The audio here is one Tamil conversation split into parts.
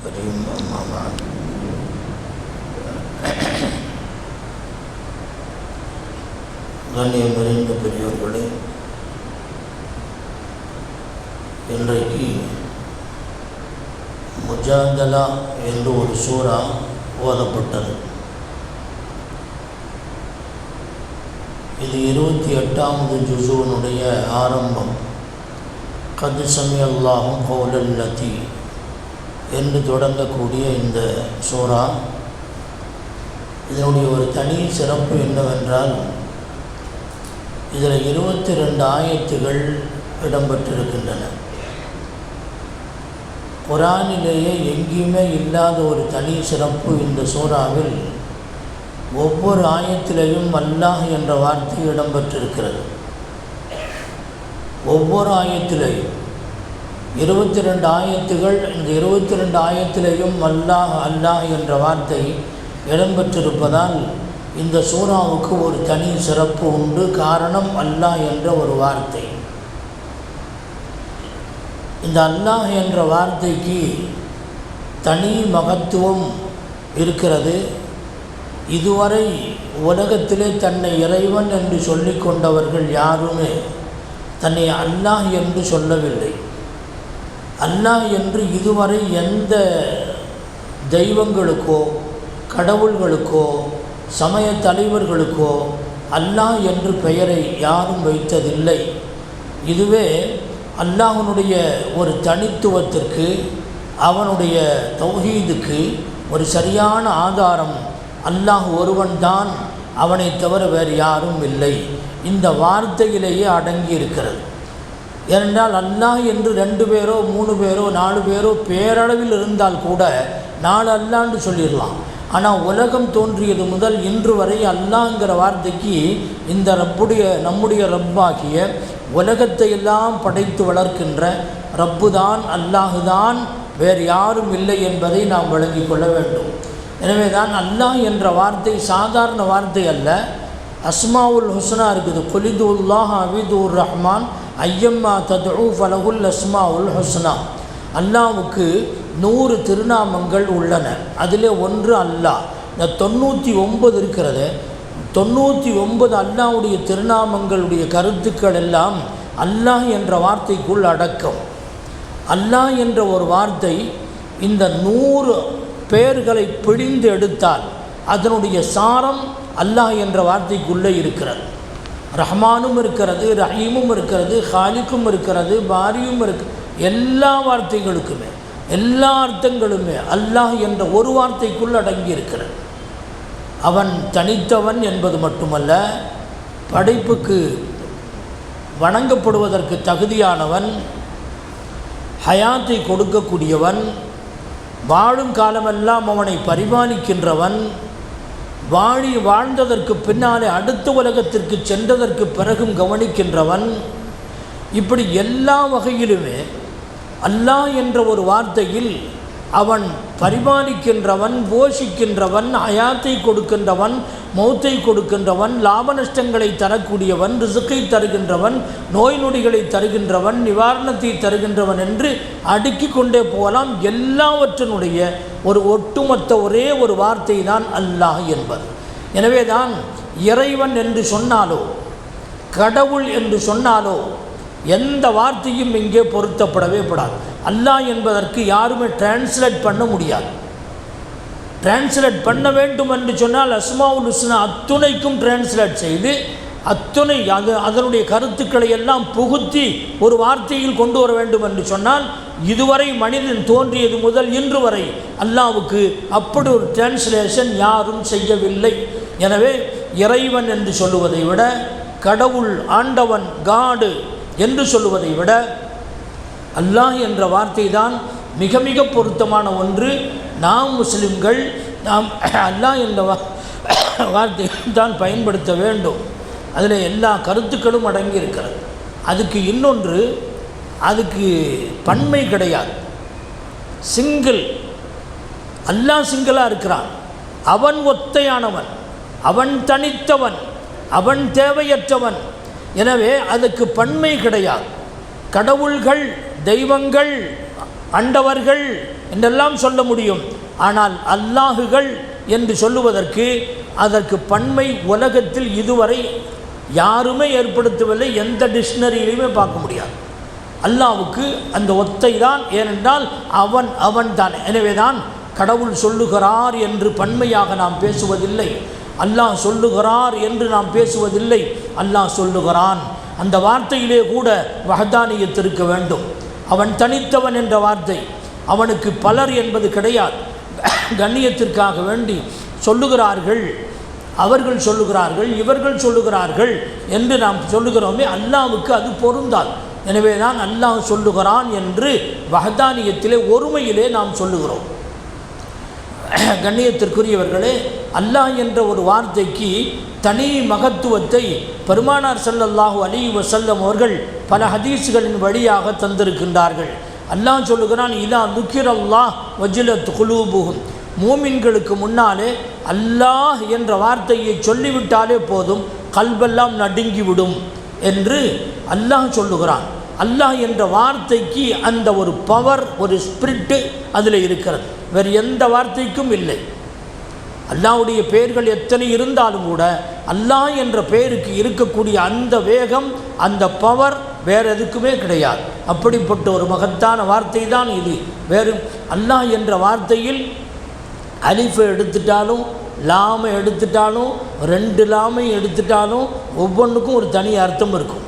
الكريم أما بعد கண்ணியம் நிறைந்த பெரியோர்களே, இன்றைக்கு முஜாதலா என்று ஒரு சூரா ஓதப்பட்டது. இது 28வது ஜுஸுனுடைய ஆரம்பம். கத் சமிஅல்லாஹு கௌலல் லதி என்று தொடங்கக்கூடிய இந்த சூரா, இதனுடைய ஒரு தனி சிறப்பு என்னவென்றால், இதில் 22 ஆயத்துகள் இடம்பெற்றிருக்கின்றன. குர்ஆனிலேயே எங்கேயுமே இல்லாத ஒரு தனி சிறப்பு இந்த சூறாவில் ஒவ்வொரு ஆயத்திலேயும் அல்லாஹ் என்ற வார்த்தை இடம்பெற்றிருக்கிறது. ஒவ்வொரு ஆயத்திலேயும் 22 ஆயத்துகள், இந்த 22 ஆயத்திலேயும் அல்லாஹ் அல்லாஹ் என்ற வார்த்தை இடம்பெற்றிருப்பதால் இந்த சூறாவுக்கு ஒரு தனி சிறப்பு உண்டு. காரணம், அல்லாஹ் என்ற ஒரு வார்த்தை. இந்த அல்லாஹ் என்ற வார்த்தைக்கு தனி மகத்துவம் இருக்கிறது. இதுவரை உலகத்திலே தன்னை இறைவன் என்று சொல்லிக் கொண்டவர்கள் யாருமே தன்னை அல்லாஹ் என்று சொல்லவில்லை. அல்லாஹ் என்று இதுவரை எந்த தெய்வங்களுக்கோ கடவுள்களுக்கோ சமய தலைவர்களுக்கோ அல்லாஹ் என்று பெயரை யாரும் வைத்ததில்லை. இதுவே அல்லாஹ்வுடைய ஒரு தனித்துவத்திற்கு, அவனுடைய தௌஹீதுக்கு ஒரு சரியான ஆதாரம். அல்லாஹ் ஒருவன்தான், அவனை தவிர வேறு யாரும் இல்லை. இந்த வார்த்தையிலேயே அடங்கி இருக்கிறது. ஏனென்றால் அல்லாஹ் என்று 2 பேரோ 3 பேரோ 4 பேரோ பேரளவில் இருந்தால் கூட 4 அல்லான்னு சொல்லிடலாம். ஆனால் உலகம் தோன்றியது முதல் இன்று வரை அல்லாஹ்ங்கிற வார்த்தைக்கு இந்த நம்முடைய ரப்பாகிய உலகத்தை எல்லாம் படைத்து வளர்க்கின்ற ரப்பு தான், அல்லாஹு தான், வேறு யாரும் இல்லை என்பதை நாம் விளங்கிக் கொள்ள வேண்டும். எனவே தான் அல்லாஹ் என்ற வார்த்தை சாதாரண வார்த்தை அல்ல. அஸ்மாவுல் ஹுஸ்னா இருக்குது. குலிதுல்லாஹ் அவிதுர் ரஹ்மான் ஐயம்மா ததுஉ ஃபலகுல் அஸ்மாவுல் ஹுஸ்னா. அல்லாஹ்வுக்கு 100 திருநாமங்கள் உள்ளன. அதில் ஒன்று அல்லாஹ். இந்த 99 இருக்கிறது. 99 அல்லாஹ்வுடைய திருநாமங்களுடைய கருத்துக்கள் எல்லாம் அல்லாஹ் என்ற வார்த்தைக்குள் அடக்கம். அல்லாஹ் என்ற ஒரு வார்த்தை இந்த 100 பெயர்களை பிழிந்து எடுத்தால் அதனுடைய சாரம் அல்லாஹ் என்ற வார்த்தைக்குள்ளே இருக்கிறது. ரஹ்மானும் இருக்கிறது, ரஹீமும் இருக்கிறது, ஹாலிக்கும் இருக்கிறது, பாரியும் இருக்கிறது. எல்லா வார்த்தைகளுக்குமே எல்லா அர்த்தங்களுமே அல்லாஹ் என்ற ஒரு வார்த்தைக்குள் அடங்கி இருக்கிறது. அவன் தனித்தவன் என்பது மட்டுமல்ல, படைப்புக்கு வணங்கப்படுவதற்கு தகுதியானவன், ஹயாத்தை கொடுக்கக்கூடியவன், வாழும் காலமெல்லாம் அவனை பரிபாலிக்கின்றவன், வாழ்ந்ததற்கு பின்னாலே அடுத்த உலகத்திற்கு சென்றதற்கு பிறகும் கவனிக்கின்றவன். இப்படி எல்லா வகையிலுமே அல்லாஹ் என்ற ஒரு வார்த்தையில் அவன் பரிபாலிக்கின்றவன், போஷிக்கின்றவன், ஹயாத்தை கொடுக்கின்றவன், மௌத்தை கொடுக்கின்றவன், லாப நஷ்டங்களை தரக்கூடியவன், ரிசுக்கை தருகின்றவன், நோய் நொடிகளை தருகின்றவன், நிவாரணத்தை தருகின்றவன் என்று அடுக்கிக் கொண்டே போகலாம். எல்லாவற்றினுடைய ஒரு ஒட்டுமொத்த ஒரே ஒரு வார்த்தை தான் அல்லாஹ் என்பது. எனவே தான் இறைவன் என்று சொன்னாலோ கடவுள் என்று சொன்னாலோ எந்த வார்த்தையும் இங்கே பொருத்தப்படவே படாது. அல்லாஹ் என்பதற்கு யாருமே டிரான்ஸ்லேட் பண்ண முடியாது. டிரான்ஸ்லேட் பண்ண வேண்டும் என்று சொன்னால் அஸ்மாவுல் ஹுஸ்னா அத்துணைக்கும் டிரான்ஸ்லேட் செய்து அத்துணை அதனுடைய கருத்துக்களை எல்லாம் புகுத்தி ஒரு வார்த்தையில் கொண்டு வர வேண்டும் என்று சொன்னால் இதுவரை மனிதன் தோன்றியது முதல் இன்று வரை அல்லாஹ்வுக்கு அப்படி ஒரு டிரான்ஸ்லேஷன் யாரும் செய்யவில்லை. எனவே இறைவன் என்று சொல்லுவதை விட, கடவுள், ஆண்டவன், காடு என்று சொல்லுவதை விட அல்லாஹ் என்ற வார்த்தை தான் மிக மிக பொருத்தமான ஒன்று. நாம் முஸ்லிம்கள் நாம் அல்லாஹ் என்ற வார்த்தையை தான் பயன்படுத்த வேண்டும். அதில் எல்லா கருத்துக்களும் அடங்கி இருக்கிறது. அதுக்கு இன்னொன்று, அதுக்கு பன்மை கிடையாது. சிங்கிள். அல்லாஹ் சிங்கிளாக இருக்கிறான். அவன் ஒத்தையானவன், அவன் தனித்தவன், அவன் தேவையற்றவன். எனவே அதுக்கு பன்மை கிடையாது. கடவுள்கள், தெய்வங்கள், ஆண்டவர்கள், என்றெல்லாம் சொல்ல முடியும். ஆனால் அல்லாஹுகள் என்று சொல்லுவதற்கு அதற்கு பன்மை உலகத்தில் இதுவரை யாருமே ஏற்படுத்தவில்லை, எந்த டிக்ஷனரியிலையுமே பார்க்க முடியாது. அல்லாஹ்வுக்கு அந்த ஒத்தை தான், ஏனென்றால் அவன் தான். எனவே தான் கடவுள் சொல்லுகிறார் என்று பன்மையாக நாம் பேசுவதில்லை, அல்லாஹ் சொல்லுகிறார் என்று நாம் பேசுவதில்லை. அல்லாஹ் சொல்லுகிறான். அந்த வார்த்தையிலே கூட வஹதானியத் இருக்க வேண்டும். அவன் தனித்தவன் என்ற வார்த்தை, அவனுக்கு பலர் என்பது கிடையாது. கண்ணியத்திற்காக வேண்டி சொல்லுகிறார்கள், அவர்கள் சொல்லுகிறார்கள், இவர்கள் சொல்லுகிறார்கள் என்று நாம் சொல்லுகிறோமே, அல்லாஹ்வுக்கு அது பொருந்தால். எனவே தான் அல்லாஹ் சொல்லுகிறான் என்று வஹதானியத்திலே ஒருமையிலே நாம் சொல்லுகிறோம். கண்ணியத்திற்குரியவர்களே, அல்லாஹ் என்ற ஒரு வார்த்தைக்கு தனி மகத்துவத்தை பெருமானார் ஸல்லல்லாஹு அலைஹி வஸல்லம் அவர்கள் பல ஹதீஸ்களின் வழியாக தந்திருக்கின்றார்கள். அல்லாஹ் சொல்லுகிறான், இதா துக்கிரல்லாஹ் வஜிலத் குலூபுஹும், மூமின்களுக்கு முன்னாலே அல்லாஹ் என்ற வார்த்தையை சொல்லிவிட்டாலே போதும், கல்பெல்லாம் நடுங்கிவிடும் என்று அல்லாஹ் சொல்லுகிறான். அல்லாஹ் என்ற வார்த்தைக்கு அந்த ஒரு பவர், ஒரு ஸ்பிரிட்டு அதில் இருக்கிறது, வேறு எந்த வார்த்தைக்கும் இல்லை. அல்லாஹ்வுடைய பெயர்கள் எத்தனை இருந்தாலும் கூட அல்லாஹ் என்ற பெயருக்கு இருக்கக்கூடிய அந்த வேகம், அந்த பவர் வேறு எதுக்குமே கிடையாது. அப்படிப்பட்ட ஒரு மகத்தான வார்த்தை தான் இது. வேறு அல்லாஹ் என்ற வார்த்தையில் அலிஃபை எடுத்துட்டாலும் லாமை எடுத்துட்டாலும் 2 லாமை எடுத்துட்டாலும் ஒவ்வொன்றுக்கும் ஒரு தனி அர்த்தம் இருக்கும்.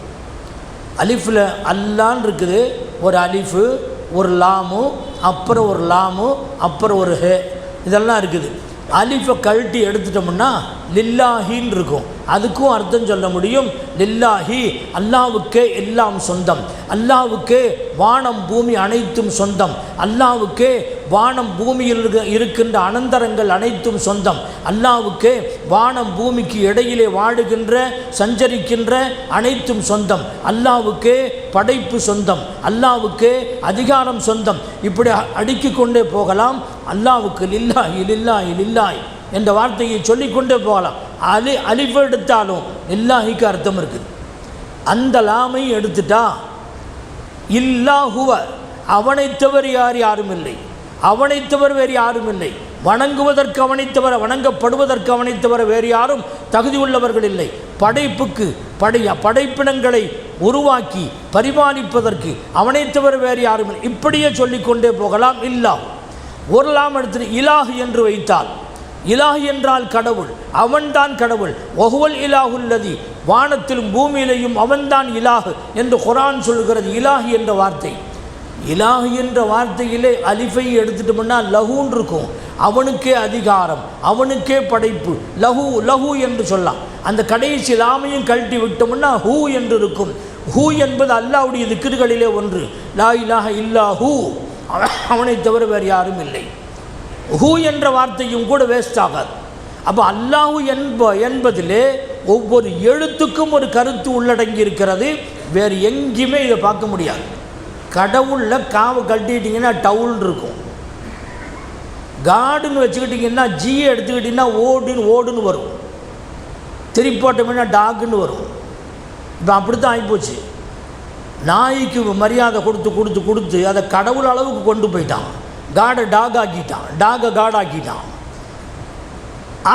அலிஃபில் அல்லான்னு இருக்குது, ஒரு அலிஃபு, ஒரு லாமு, அப்புறம் ஒரு லாமு, அப்புறம் ஒரு ஹே, இதெல்லாம் இருக்குது. அலிஃபை கழட்டி எடுத்துட்டோம்னா லில்லாஹின்னு இருக்கும். அதுக்கும் அர்த்தம் சொல்ல முடியும். லில்லாஹி, அல்லாஹ்வுக்கே எல்லாம் சொந்தம், அல்லாஹ்வுக்கே வானம் பூமி அனைத்தும் சொந்தம், அல்லாஹ்வுக்கே வானம் பூமியில் இருக்கின்ற அனந்தரங்கள் அனைத்தும் சொந்தம், அல்லாஹ்வுக்கே வானம் பூமிக்கு இடையிலே வாழுகின்ற சஞ்சரிக்கின்ற அனைத்தும் சொந்தம், அல்லாஹ்வுக்கே படைப்பு சொந்தம், அல்லாஹ்வுக்கே அதிகாரம் சொந்தம். இப்படி அடுக்கிக் கொண்டே போகலாம். அல்லாஹ்வுக்கு லில்லாஹி லில்லாஹி லில்லாஹி என்ற வார்த்தையை சொல்லிக்கொண்டே போகலாம். அலிஃப் எடுத்தாலும் லில்லாஹிக்கு அர்த்தம் இருக்குது. அந்த லாமை எடுத்துட்டா இல்லாஹுவ, அவனைத்தவர் யாரும் இல்லை, அவனைத்தவர் வேறு யாரும் இல்லை, வணங்குவதற்கு அவனைத்தவர், வணங்கப்படுவதற்கு அவனைத்தவர் வேறு யாரும் தகுதி உள்ளவர்கள் இல்லை, படைப்புக்கு படைப்பினங்களை உருவாக்கி பரிபாலிப்பதற்கு அவனைத்தவர் வேறு யாரும் இல்லை. இப்படியே சொல்லிக்கொண்டே போகலாம். இல்லாஹ் ஒரு லாம் எடுத்து இலாஹ் என்று வைத்தால், இலாஹ் என்றால் கடவுள், அவன்தான் கடவுள். வஹுவல் இலாஹுல்லதி, வானத்திலும் பூமியிலையும் அவன்தான் இலாஹ் என்று குர்ஆன் சொல்கிறது. இலாஹ் என்ற வார்த்தை, இலாஹ் என்ற வார்த்தையிலே அலிஃபை எடுத்துட்டோம்னா லஹூன் இருக்கும். அவனுக்கே அதிகாரம், அவனுக்கே படைப்பு, லஹு லஹு என்று சொல்லலாம். அந்த கடைசி லாமையும் கழட்டி விட்டோம்னா ஹூ என்று இருக்கும். ஹூ என்பது அல்லாஹ்வுடைய திக்ருகளிலே ஒன்று. லா இலாஹ இல்லா ஹூ, அவனை தவிர வேறு யாரும் இல்லை. ஹூ என்ற வார்த்தையும் கூட வேஸ்ட் ஆகாது. அப்போ அல்லாஹு என்பதிலே ஒவ்வொரு எழுத்துக்கும் ஒரு கருத்து உள்ளடங்கி இருக்கிறது. வேறு எங்கேயுமே இதை பார்க்க முடியாது. கடவுளில் காவை கட்டிக்கிட்டிங்கன்னா டவுல் இருக்கும், காடுன்னு வச்சுக்கிட்டிங்கன்னா ஜியை எடுத்துக்கிட்டிங்கன்னா ஓடுன்னு வரும், திருப்பி போட்டோம்னா டாகுன்னு வரும். இப்போ அப்படித்தான் ஆகிப்போச்சு. நாய்க்கு மரியாதை கொடுத்து அதை கடவுள் அளவுக்கு கொண்டு போயிட்டான். காடை டாக் ஆக்கிட்டான், டாகை காடாக்கிட்டான்.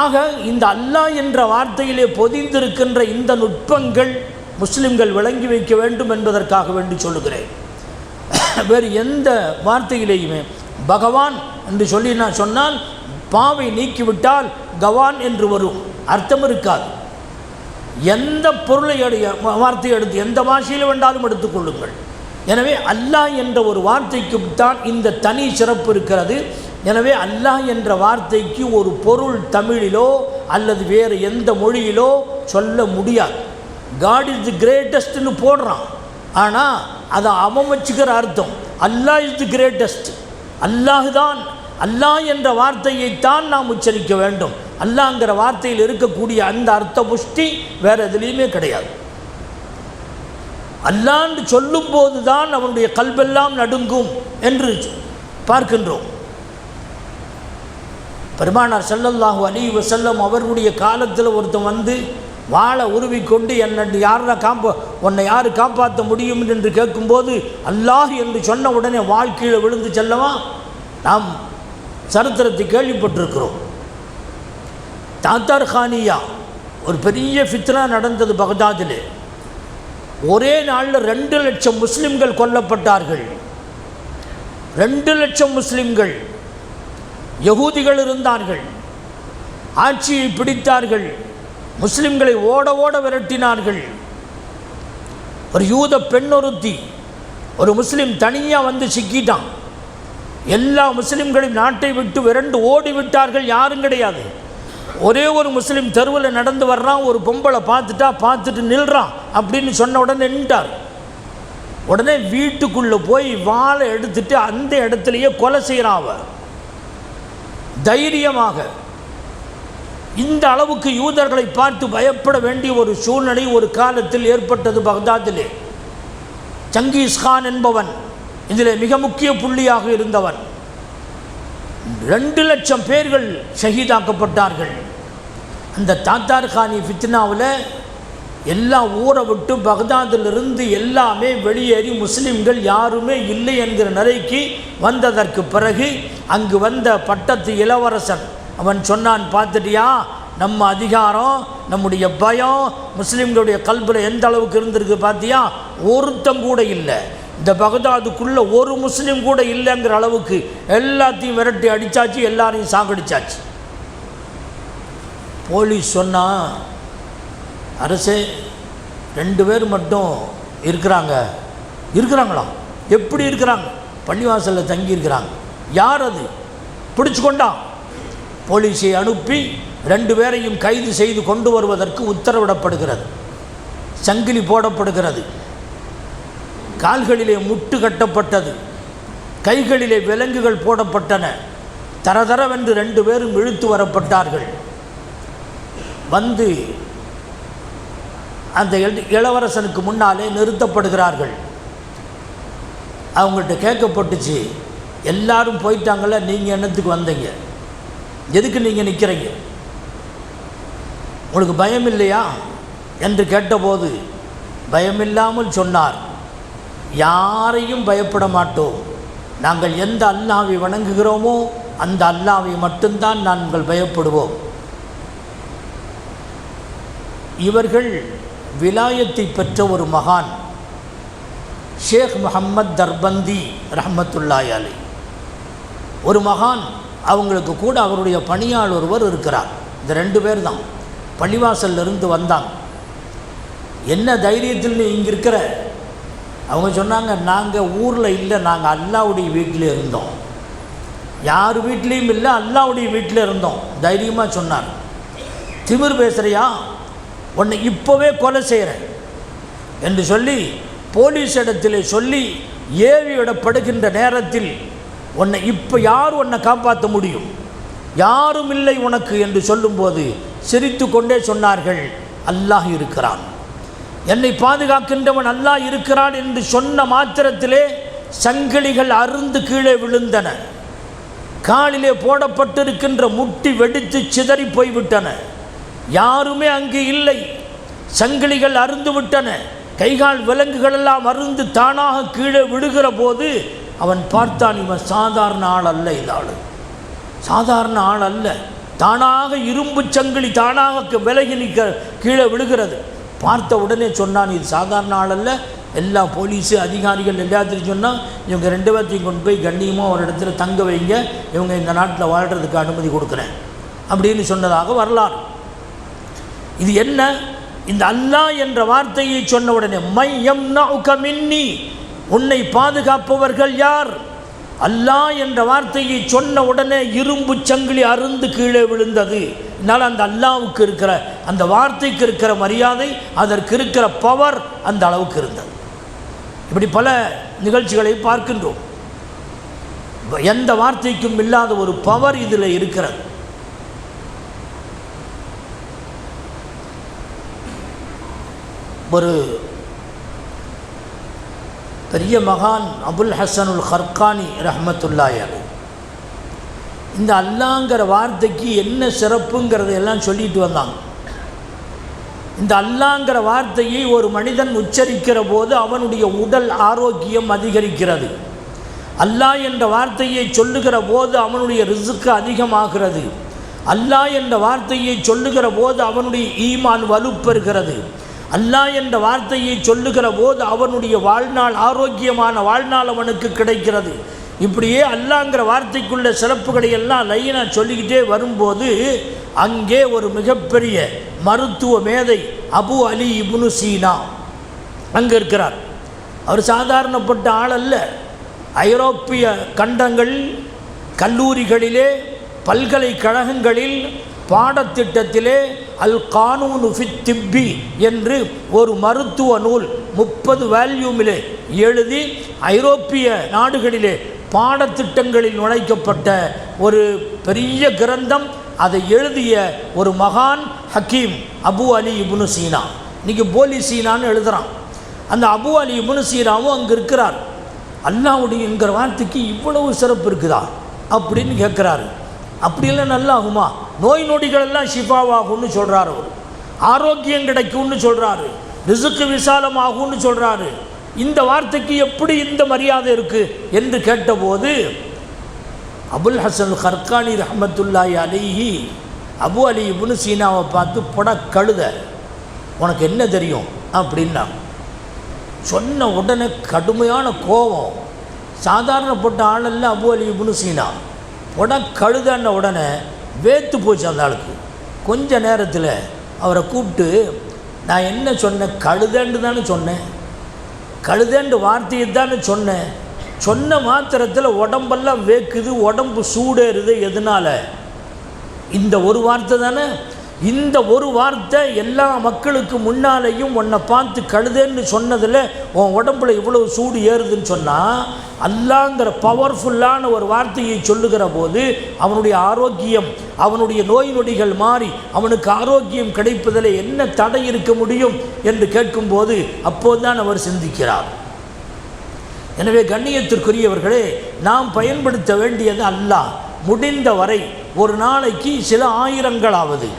ஆக இந்த அல்லாஹ் என்ற வார்த்தையிலே பொதிந்திருக்கின்ற இந்த நுட்பங்கள் முஸ்லிம்கள் விளங்கி வைக்க வேண்டும் என்பதற்காக வேண்டி சொல்லுகிறேன். வேறு எந்த வார்த்தையிலேயுமே பகவான் என்று சொல்லி நான் சொன்னால் பாவை நீக்கிவிட்டால் கவான் என்று வரும், அர்த்தம் இருக்காது. எந்த பொருளை வார்த்தையை எடுத்து எந்த பாஷையில் வேண்டாலும் எடுத்துக்கொள்ளுங்கள். எனவே அல்லாஹ் என்ற ஒரு வார்த்தைக்கு தான் இந்த தனி சிறப்பு இருக்கிறது. எனவே அல்லாஹ் என்ற வார்த்தைக்கு ஒரு பொருள் தமிழிலோ அல்லது வேறு எந்த மொழியிலோ சொல்ல முடியாது. காட் இஸ் தி கிரேட்டஸ்ட்னு போடுறான், ஆனால் அதை அவன் வச்சுக்கிற அர்த்தம் அல்லாஹ் இஸ் தி கிரேட்டஸ்ட். அல்லாஹ் தான், அல்லாஹ் என்ற வார்த்தையைத்தான் நாம் உச்சரிக்க வேண்டும். அல்லாஹ்ங்கிற வார்த்தையில் இருக்கக்கூடிய அந்த அர்த்த புஷ்டி வேறு எதுலேயுமே கிடையாது. அல்லாஹ்ன்னு சொல்லும்போது தான் அவனுடைய கல்வெல்லாம் நடுங்கும் என்று பார்க்கின்றோம். பெருமானார் ஸல்லல்லாஹு அலைஹி வஸல்லம் அவர்களுடைய காலத்தில் ஒருத்தன் வந்து வாளை உருவிக்கொண்டு உன்னை யார் காப்பாற்ற முடியும் என்று கேட்கும்போது அல்லாஹ் என்று சொன்ன உடனே வாள் கீழே விழுந்து செல்லவா? நாம் சரித்திரத்தை கேள்விப்பட்டிருக்கிறோம். தாத்தார் கானியா ஒரு பெரிய ஃபித்னா நடந்தது பகதாதில். ஒரே நாளில் 2 லட்சம் முஸ்லிம்கள் கொல்லப்பட்டார்கள். 2 லட்சம் முஸ்லிம்கள். யகூதிகள் இருந்தார்கள், ஆட்சியை பிடித்தார்கள், முஸ்லிம்களை ஓட ஓட விரட்டினார்கள். ஒரு யூத பெண்ணொருத்தி, ஒரு முஸ்லிம் தனியாக வந்து சிக்கிட்டான். எல்லா முஸ்லிம்களையும் நாட்டை விட்டு விரண்டு ஓடிவிட்டார்கள், யாரும் கிடையாது. ஒரே ஒரு முஸ்லீம் தெருவில் நடந்து வர்றான், ஒரு பொம்பளை பார்த்துட்டு நில்றான் அப்படின்னு சொன்ன உடனே நின்றார். உடனே வீட்டுக்குள்ளே போய் வாளை எடுத்துட்டு அந்த இடத்துலையே கொலை செய்கிறான். தைரியமாக இந்த அளவுக்கு யூதர்களை பார்த்து பயப்பட வேண்டிய ஒரு சூழ்நிலை ஒரு காலத்தில் ஏற்பட்டது பகதாதிலே. சங்கீஸ்கான் என்பவன் இதில் மிக முக்கிய புள்ளியாக இருந்தவன். 2 லட்சம் பேர்கள் ஷஹீதாக்கப்பட்டார்கள். அந்த தாத்தார் கானி ஃபித்னாவில் எல்லா ஊரை விட்டு பகதாதிலிருந்து எல்லாமே வெளியேறி முஸ்லிம்கள் யாருமே இல்லை என்கிற நிலைக்கு வந்ததற்கு பிறகு அங்கு வந்த பட்டத்து இளவரசன் அவன் சொன்னான், பார்த்துட்டியா நம்ம அதிகாரம், நம்முடைய பயம் முஸ்லிம்களுடைய கல்பில் எந்த அளவுக்கு இருந்திருக்கு பார்த்தியா, ஒருத்தம் கூட இல்லை, இந்த பகதாதுக்குள்ளே ஒரு முஸ்லீம் கூட இல்லைங்கிற அளவுக்கு எல்லாத்தையும் விரட்டி அடித்தாச்சு, எல்லாரையும் சாகடிச்சாச்சு. போலீஸ் சொன்னால், அரசே 2 பேர் மட்டும் இருக்கிறாங்களா? எப்படி இருக்கிறாங்க? பள்ளிவாசலில் தங்கி இருக்கிறாங்க. யார் அது? பிடிச்சு கொண்டான். போலீஸை அனுப்பி 2 பேரையும் கைது செய்து கொண்டு வருவதற்கு உத்தரவிடப்படுகிறது. சங்கிலி போடப்படுகிறது, கால்களிலே முட்டு கட்டப்பட்டது, கைகளிலே விலங்குகள் போடப்பட்டன. தரதரவென்று 2 பேரும் இழுத்து வரப்பட்டார்கள். வந்து அந்த இளவரசனுக்கு முன்னாலே நிறுத்தப்படுகிறார்கள். அவங்கள்ட்ட கேட்கப்பட்டுச்சு, எல்லாரும் போயிட்டாங்கள, நீங்கள் என்னத்துக்கு வந்தீங்க? எதுக்கு நீங்கள் நிற்கிறீங்க? உங்களுக்கு பயம் இல்லையா என்று கேட்டபோது பயமில்லாமல் சொன்னார், யாரையும் பயப்பட மாட்டோம், நாங்கள் எந்த அல்லாஹ்வை வணங்குகிறோமோ அந்த அல்லாஹ்வை மட்டும்தான் நாங்கள் பயப்படுவோம். இவர்கள் விலாயத்தை பெற்ற ஒரு மகான் ஷேக் முஹம்மத் தர்பந்தி ரஹ்மத்துல்லாஹி அலைஹி, ஒரு மகான். அவங்களுக்கு கூட அவருடைய பணியாளர் ஒருவர் இருக்கிறார். இந்த 2 பேர் தான் பள்ளிவாசல்லிருந்து வந்தாங்க. என்ன தைரியத்தில் நீ இங்கே இருக்கிற? அவங்க சொன்னாங்க, நாங்கள் ஊரில் இல்லை, நாங்கள் அல்லாஹ்வுடைய வீட்டில் இருந்தோம். யார் வீட்லேயும் இல்லை, அல்லாஹ்வுடைய வீட்டில் இருந்தோம். தைரியமாக சொன்னார். திமிர் பேசுகிறியா? உன்னை இப்போவே கொலை செய்கிறேன் என்று சொல்லி போலீஸ் இடத்திலே சொல்லி ஏவி விடப்படுகின்ற நேரத்தில், உன்னை இப்போ யார் உன்னை காப்பாற்ற முடியும்? யாரும் இல்லை உனக்கு என்று சொல்லும்போது சிரித்து கொண்டே சொன்னார்கள், அல்லாஹ் இருக்கிறான், என்னை பாதுகாக்கின்றவன் அல்லாஹ் இருக்கிறான் என்று சொன்ன மாத்திரத்திலே சங்கிலிகள் அருந்து கீழே விழுந்தன. காலிலே போடப்பட்டிருக்கின்ற முட்டி வெடித்து சிதறி போய்விட்டன. யாருமே அங்கே இல்லை. சங்கிலிகள் அருந்து விட்டன. கைகால் விலங்குகளெல்லாம் அருந்து தானாக கீழே விழுகிற போது அவன் பார்த்தான், இவன் சாதாரண ஆள் அல்ல, இந்த ஆள் சாதாரண ஆள் அல்ல. தானாக இரும்பு சங்கிலி தானாக விலகி நிற்க கீழே விழுகிறது. பார்த்த உடனே சொன்னான், இது சாதாரண ஆள் அல்ல. எல்லா போலீஸு அதிகாரிகள் எல்லாத்தையும் சொன்னால், இவங்க 2 பேர்த்தையும் கொண்டு போய் கண்ணியமாக ஒரு இடத்துல தங்க வைங்க, இவங்க இந்த நாட்டில் வாழ்கிறதுக்கு அனுமதி கொடுக்குறேன் அப்படின்னு சொன்னதாக வரலாறு. இது என்ன? இந்த அல்லாஹ் என்ற வார்த்தையை சொன்ன உடனே, மை யம்னஉக மின்னி, உன்னை பாதுகாப்பவர்கள் யார்? அல்லாஹ் என்ற வார்த்தையை சொன்ன உடனே இரும்பு சங்கிலி அருந்து கீழே விழுந்தது. இதனால் அந்த அல்லாஹ்வுக்கு இருக்கிற அந்த வார்த்தைக்கு இருக்கிற மரியாதை, அதற்கு இருக்கிற பவர் அந்த அளவுக்கு இருந்தது. இப்படி பல நிகழ்ச்சிகளை பார்க்கின்றோம். எந்த வார்த்தைக்கும் இல்லாத ஒரு பவர் இதில் இருக்கிறது. ஒரு பெரிய மகான் அபுல் ஹசனுல் ஹர்கானி ரஹ்மத்துல்லாஹி அலைஹி, இந்த அல்லாங்கிற வார்த்தைக்கு என்ன சிறப்புங்கிறதையெல்லாம் சொல்லிட்டு வந்தாங்க. இந்த அல்லாங்கிற வார்த்தையை ஒரு மனிதன் உச்சரிக்கிற போது அவனுடைய உடல் ஆரோக்கியம் அதிகரிக்கிறது, அல்லாஹ் என்ற வார்த்தையை சொல்லுகிற போது அவனுடைய ரிஸ்க் அதிகமாகிறது. அல்லாஹ் என்ற வார்த்தையை சொல்லுகிற போது அவனுடைய ஈமான் வலுப்பெறுகிறது. அல்லாஹ் என்ற வார்த்தையை சொல்லுகிற போது அவனுடைய வாழ்நாள் ஆரோக்கியமான வாழ்நாள் அவனுக்கு கிடைக்கிறது. இப்படியே அல்லாங்கிற வார்த்தைக்குள்ள சிறப்புகளை எல்லாம் லைனாக சொல்லிக்கிட்டே வரும்போது அங்கே ஒரு மிகப்பெரிய மருத்துவ மேதை அபு அலி இப்னு சீனா அங்கே இருக்கிறார். அவர் சாதாரணப்பட்ட ஆள் அல்ல. ஐரோப்பிய கண்டங்கள், கல்லூரிகளிலே, பல்கலைக்கழகங்களில் பாடத்திட்டத்திலே அல் கானூனு ஃபித் திப்பி என்று ஒரு மருத்துவ நூல் 30 வால்யூமிலே எழுதி ஐரோப்பிய நாடுகளிலே பாடத்திட்டங்களில் நுழைக்கப்பட்ட ஒரு பெரிய கிரந்தம். அதை எழுதிய ஒரு மகான் ஹக்கீம் அபு அலி இப்னு சீனா. இன்றைக்கி போலி சீனான்னு எழுதுகிறான். அந்த அபு அலி இப்னு சீனாவும் அங்கே இருக்கிறார். அல்லாஹ்வுடையங்கிற வார்த்தைக்கு இவ்வளவு சிறப்பு இருக்குதா அப்படின்னு கேட்குறாரு. அப்படியெல்லாம் நல்லா ஆகுமா? நோய் நொடிகளெல்லாம் ஷிஃபாவாகும்னு சொல்கிறார். அவர் ஆரோக்கியம் கிடைக்கும்னு சொல்கிறாரு. ரிசுக்கு விசாலமாகும்னு சொல்கிறாரு. இந்த வார்த்தைக்கு எப்படி இந்த மரியாதை இருக்குது என்று கேட்டபோது அபுல் ஹசன் ஹர்கானி ரஹ்மத்துல்லாஹி அலைஹி அபு அலி இப்னு சீனாவை பார்த்து பொட கழுத, உனக்கு என்ன தெரியும் அப்படின்னா சொன்ன உடனே கடுமையான கோபம். சாதாரணப்பட்ட ஆளல்ல அபு அலி இப்னு சீனா. பொட கழுதன்ன உடனே வேத்து போச்சு அந்த ஆளுக்கு. கொஞ்ச நேரத்தில் அவரை கூப்பிட்டு, நான் என்ன சொன்னேன்? கழுதண்டு தானே சொன்னேன், கழுதண்டு வார்த்தையை தானே சொன்னேன். சொன்ன மாத்திரத்தில் உடம்பெல்லாம் வேக்குது, உடம்பு சூடேறுது. எதனால்? இந்த ஒரு வார்த்தை தானே. இந்த ஒரு வார்த்தை எல்லா மக்களுக்கு முன்னாலேயும் உன்னை பார்த்து கழுதேன்னு சொன்னதில் உன் உடம்புல இவ்வளவு சூடு ஏறுதுன்னு சொன்னால், அல்லாங்கிற பவர்ஃபுல்லான ஒரு வார்த்தையை சொல்லுகிற போது அவனுடைய ஆரோக்கியம், அவனுடைய நோய் நொடிகள் மாறி அவனுக்கு ஆரோக்கியம் கிடைப்பதில் என்ன தடை இருக்க முடியும் என்று கேட்கும்போது அப்போதுதான் அவர் சிந்திக்கிறார். எனவே கண்ணியத்திற்குரியவர்களே, நாம் பயன்படுத்த வேண்டியது அல்லாஹ் முடிந்த வரை ஒரு நாளைக்கு சில ஆயிரங்களாவது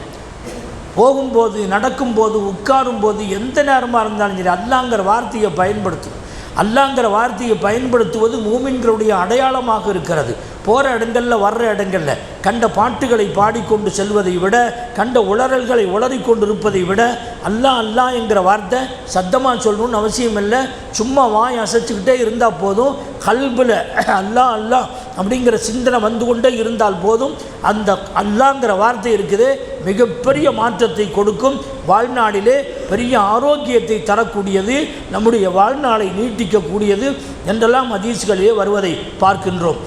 போகும்போது, நடக்கும்போது, உட்காரும்போது, எந்த நேரமாக இருந்தாலும் சரி அல்லாங்கிற வார்த்தையை பயன்படுத்தும். அல்லாங்கிற வார்த்தையை பயன்படுத்துவது மூமின்களுடைய அடையாளமாக இருக்கிறது. போகிற இடங்களில், வர்ற இடங்களில் கண்ட பாட்டுகளை பாடிக்கொண்டு செல்வதை விட, கண்ட உளறல்களை உளறிக்கொண்டு இருப்பதை விட அல்லாஹ் அல்லாஹ் என்கிற வார்த்தை சத்தமாக சொல்லணும்னு அவசியம் இல்லை. சும்மா வாய் அசைச்சிக்கிட்டே இருந்தால் போதும். கல்பில் அல்லாஹ் அல்லாஹ் அப்படிங்கிற சிந்தனை வந்து கொண்டே இருந்தால் போதும். அந்த அல்லாங்கிற வார்த்தை இருக்குது, மிகப்பெரிய மாற்றத்தை கொடுக்கும். வாழ்நாளிலே பெரிய ஆரோக்கியத்தை தரக்கூடியது, நம்முடைய வாழ்நாளை நீட்டிக்கக்கூடியது என்றெல்லாம் ஹதீஸ்களிலே வருவதை பார்க்கின்றோம்.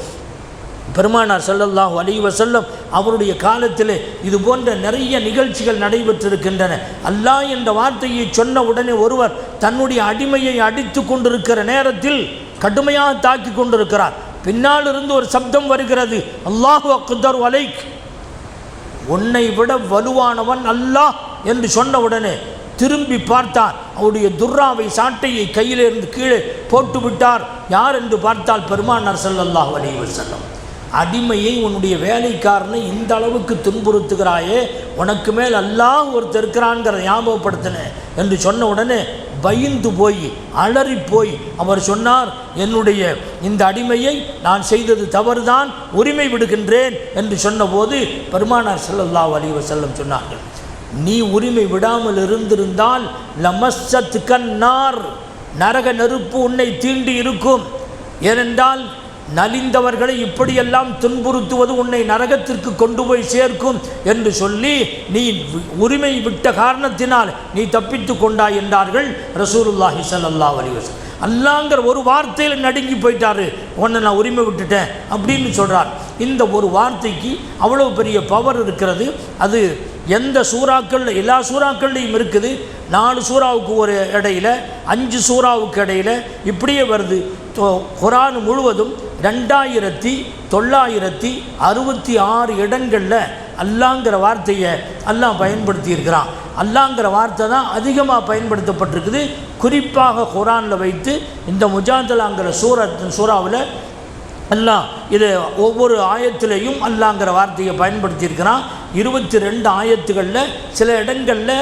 பெருமானார் ஸல்லல்லாஹு அலைஹி வஸல்லம் அவருடைய காலத்தில் இது போன்ற நிறைய நிகழ்ச்சிகள் நடைபெற்றிருக்கின்றன. அல்லாஹ் என்ற வார்த்தையை சொன்ன உடனே ஒருவர் தன்னுடைய அடிமையை அடித்து கொண்டிருக்கிற நேரத்தில் கடுமையாக தாக்கி கொண்டிருக்கிறார். பின்னால் இருந்து ஒரு சப்தம் வருகிறது, அல்லாஹு அக்பர் அலைக், உன்னை விட வலுவானவன் அல்லாஹ் என்று சொன்ன உடனே திரும்பி பார்த்தார். அவருடைய துர்ராவை, சாட்டையை கையிலிருந்து கீழே போட்டு விட்டார். யார் என்று பார்த்தால் பெருமானார் ஸல்லல்லாஹு அலைஹி வஸல்லம். அடிமையை, உன்னுடைய வேலைக்காரனை இந்த அளவுக்கு துன்புறுத்துகிறாயே, உனக்கு மேல் அல்லாஹ் ஒருத்தர் இருக்கிறான்ங்கிற ஞாபகப்படுத்தினேன் என்று சொன்ன உடனே பயந்து போய் அலறி போய் அவர் சொன்னார், என்னுடைய இந்த அடிமையை நான் செய்தது தவறுதான், உரிமை விடுகின்றேன் என்று சொன்னபோது பெருமானார் ஸல்லல்லாஹு அலைஹி வஸல்லம் சொன்னார்கள், நீ உரிமை விடாமல் இருந்திருந்தால் லமஸ்ஸத் கன்னார், நரக நெருப்பு உன்னை தீண்டி இருக்கும். ஏனென்றால் நலிந்தவர்களை இப்படியெல்லாம் துன்புறுத்துவது உன்னை நரகத்திற்கு கொண்டு போய் சேர்க்கும் என்று சொல்லி நீ உரிமை விட்ட காரணத்தினால் நீ தப்பித்து கொண்டாய் என்றார்கள் ரசூலுல்லாஹி ஸல்லல்லாஹு அலைஹி வஸல்லம். அல்லாங்கிற ஒரு வார்த்தையில் நடுங்கி போயிட்டாரு, உன்னை நான் உரிமை விட்டுட்டேன் அப்படின்னு சொல்கிறார். இந்த ஒரு வார்த்தைக்கு அவ்வளோ பெரிய பவர் இருக்கிறது. அது எந்த சூறாக்கள், எல்லா சூறாக்கள்லையும் இருக்குது. 4 சூறாவுக்கு ஒரு இடையில, 5 சூறாவுக்கு இடையில இப்படியே வருது. குர்ஆன் முழுவதும் 2966 இடங்களில் அல்லாங்கிற வார்த்தையை அல்லாஹ் பயன்படுத்தியிருக்கிறான். அல்லாங்கிற வார்த்தை தான் அதிகமாக பயன்படுத்தப்பட்டிருக்குது. குறிப்பாக குர்ஆனில் வைத்து இந்த முஜாதலாங்கிற சூறாவில் அல்லாஹ் இது ஒவ்வொரு ஆயத்திலையும் அல்லாங்கிற வார்த்தையை பயன்படுத்தியிருக்கிறான். 22 ஆயத்துகளில் சில இடங்களில்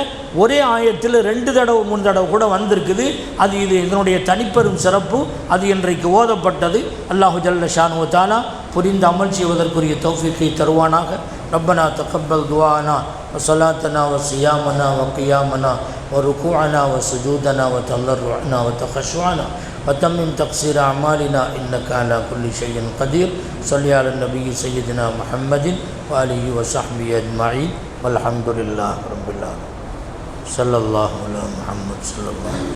ஒரே ஆயத்தில் 2 தடவை 3 தடவை கூட வந்திருக்குது. அது இதனுடைய தனிப்பெரும் சிறப்பு. அது இன்றைக்கு ஓதப்பட்டது. அல்லாஹு ஜல்ல ஷானு வ தஆலா புரிந்து அமல் செய்வதற்குரிய தௌஃபீக்கை தருவானாக. ரப்பனா தகப்பல் துஆனா வ ஸலாத்தனா வ ஸியாமனா வ கியாமனா வ ருகூஅனா வ சுஜூதனா வ தலர்ருஅனா வ தகஷ்ஷுஅனா وتمم تقصير أعمالنا إنك على كل شيء قدير. صلي على النبي سيدنا محمد وآله وصحبه أجمعين والحمد لله رب العالمين. صلى الله على محمد صلى الله عليه وسلم.